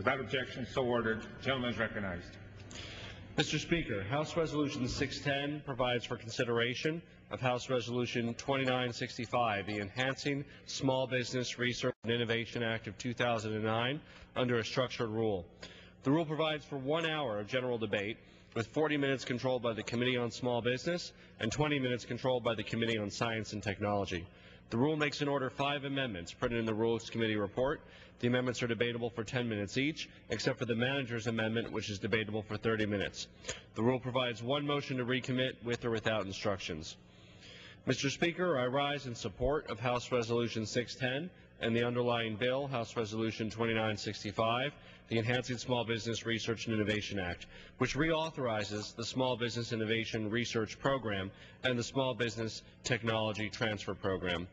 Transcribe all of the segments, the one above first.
Without objection, so ordered. The gentleman is recognized. Mr. Speaker, House Resolution 610 provides for consideration of House Resolution 2965, the Enhancing Small Business Research and Innovation Act of 2009, under a structured rule. The rule provides for 1 hour of general debate, with 40 minutes controlled by the Committee on Small Business and 20 minutes controlled by the Committee on Science and Technology. The rule makes in order 5 amendments printed in the Rules Committee report. The amendments are debatable for 10 minutes each, except for the manager's amendment, which is debatable for 30 minutes. The rule provides 1 motion to recommit with or without instructions. Mr. Speaker, I rise in support of House Resolution 610 and the underlying bill, House Resolution 2965, the Enhancing Small Business Research and Innovation Act, which reauthorizes the Small Business Innovation Research Program and the Small Business Technology Transfer Program.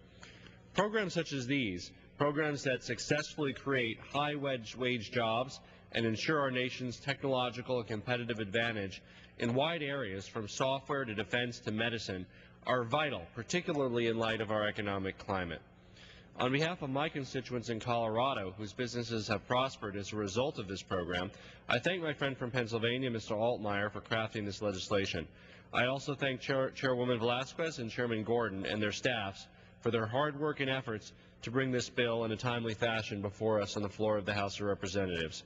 Programs such as these, programs that successfully create high-wage jobs and ensure our nation's technological and competitive advantage in wide areas from software to defense to medicine, are vital, particularly in light of our economic climate. On behalf of my constituents in Colorado, whose businesses have prospered as a result of this program, I thank my friend from Pennsylvania, Mr. Altmaier, for crafting this legislation. I also thank Chairwoman Velasquez and Chairman Gordon and their staffs for their hard work and efforts to bring this bill in a timely fashion before us on the floor of the House of Representatives.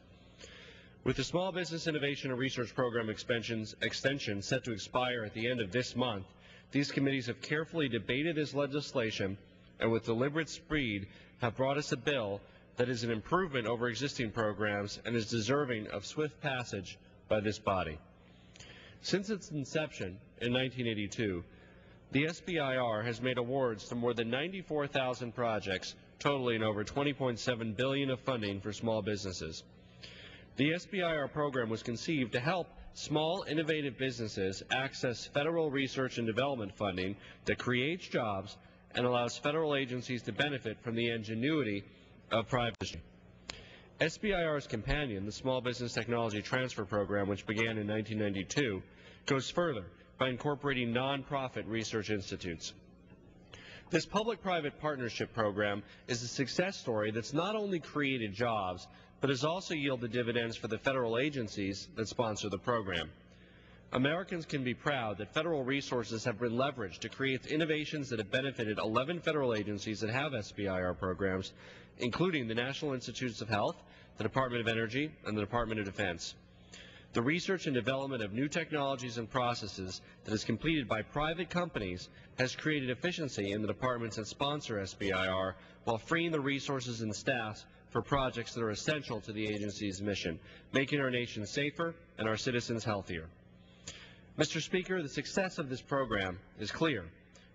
With the Small Business Innovation and Research Program extension set to expire at the end of this month, these committees have carefully debated this legislation and with deliberate speed have brought us a bill that is an improvement over existing programs and is deserving of swift passage by this body. Since its inception in 1982, the SBIR has made awards to more than 94,000 projects, totaling over $20.7 billion of funding for small businesses. The SBIR program was conceived to help small, innovative businesses access federal research and development funding that creates jobs and allows federal agencies to benefit from the ingenuity of private industry. SBIR's companion, the Small Business Technology Transfer Program, which began in 1992, goes further by incorporating nonprofit research institutes. This public-private partnership program is a success story that's not only created jobs, but has also yielded dividends for the federal agencies that sponsor the program. Americans can be proud that federal resources have been leveraged to create innovations that have benefited 11 federal agencies that have SBIR programs, including the National Institutes of Health, the Department of Energy, and the Department of Defense. The research and development of new technologies and processes that is completed by private companies has created efficiency in the departments that sponsor SBIR while freeing the resources and staff for projects that are essential to the agency's mission, making our nation safer and our citizens healthier. Mr. Speaker, the success of this program is clear.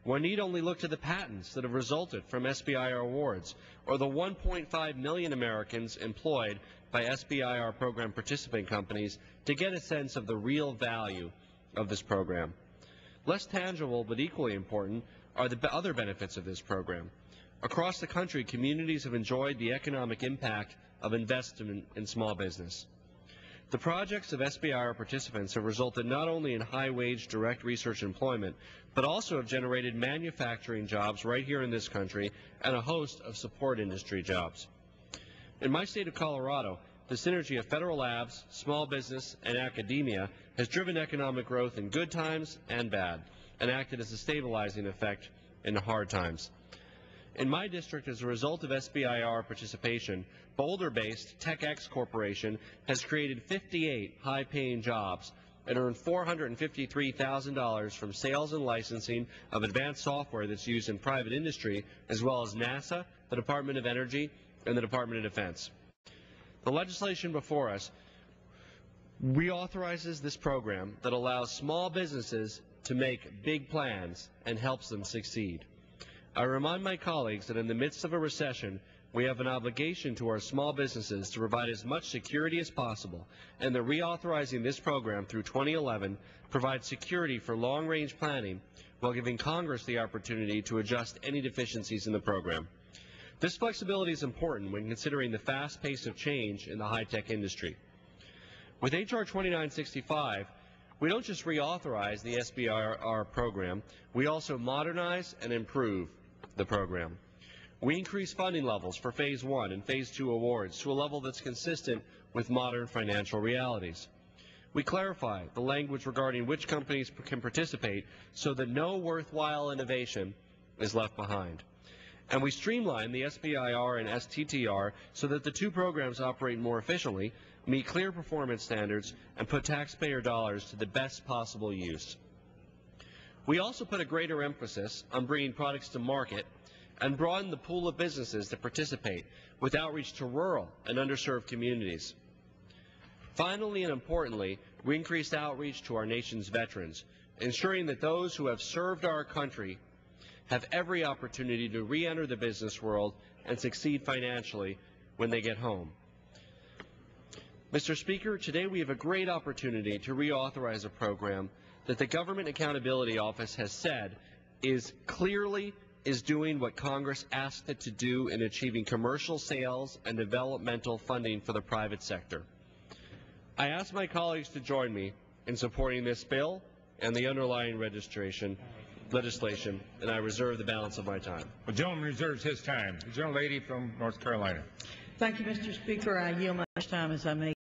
One need only look to the patents that have resulted from SBIR awards, or the 1.5 million Americans employed by SBIR program participant companies to get a sense of the real value of this program. Less tangible but equally important are the other benefits of this program. Across the country, communities have enjoyed the economic impact of investment in small business. The projects of SBIR participants have resulted not only in high-wage direct research employment, but also have generated manufacturing jobs right here in this country and a host of support industry jobs. In my state of Colorado, the synergy of federal labs, small business, and academia has driven economic growth in good times and bad, and acted as a stabilizing effect in hard times. In my district, as a result of SBIR participation, Boulder-based TechX Corporation has created 58 high-paying jobs and earned $453,000 from sales and licensing of advanced software that's used in private industry, as well as NASA, the Department of Energy, and the Department of Defense. The legislation before us reauthorizes this program that allows small businesses to make big plans and helps them succeed. I remind my colleagues that in the midst of a recession, we have an obligation to our small businesses to provide as much security as possible, and that reauthorizing this program through 2011 provides security for long-range planning while giving Congress the opportunity to adjust any deficiencies in the program. This flexibility is important when considering the fast pace of change in the high-tech industry. With H.R. 2965, we don't just reauthorize the SBIR program, we also modernize and improve the program. We increase funding levels for Phase 1 and Phase 2 awards to a level that's consistent with modern financial realities. We clarify the language regarding which companies can participate so that no worthwhile innovation is left behind. And we streamline the SBIR and STTR so that the two programs operate more efficiently, meet clear performance standards, and put taxpayer dollars to the best possible use. We also put a greater emphasis on bringing products to market and broaden the pool of businesses that participate with outreach to rural and underserved communities. Finally and importantly, we increased outreach to our nation's veterans, ensuring that those who have served our country have every opportunity to re-enter the business world and succeed financially when they get home. Mr. Speaker, today we have a great opportunity to reauthorize a program that the Government Accountability Office has said is doing what Congress asked it to do in achieving commercial sales and developmental funding for the private sector. I ask my colleagues to join me in supporting this bill and the underlying legislation, and I reserve the balance of my time. The gentleman reserves his time. The gentlelady from North Carolina. Thank you, Mr. Speaker. I yield much time as I may.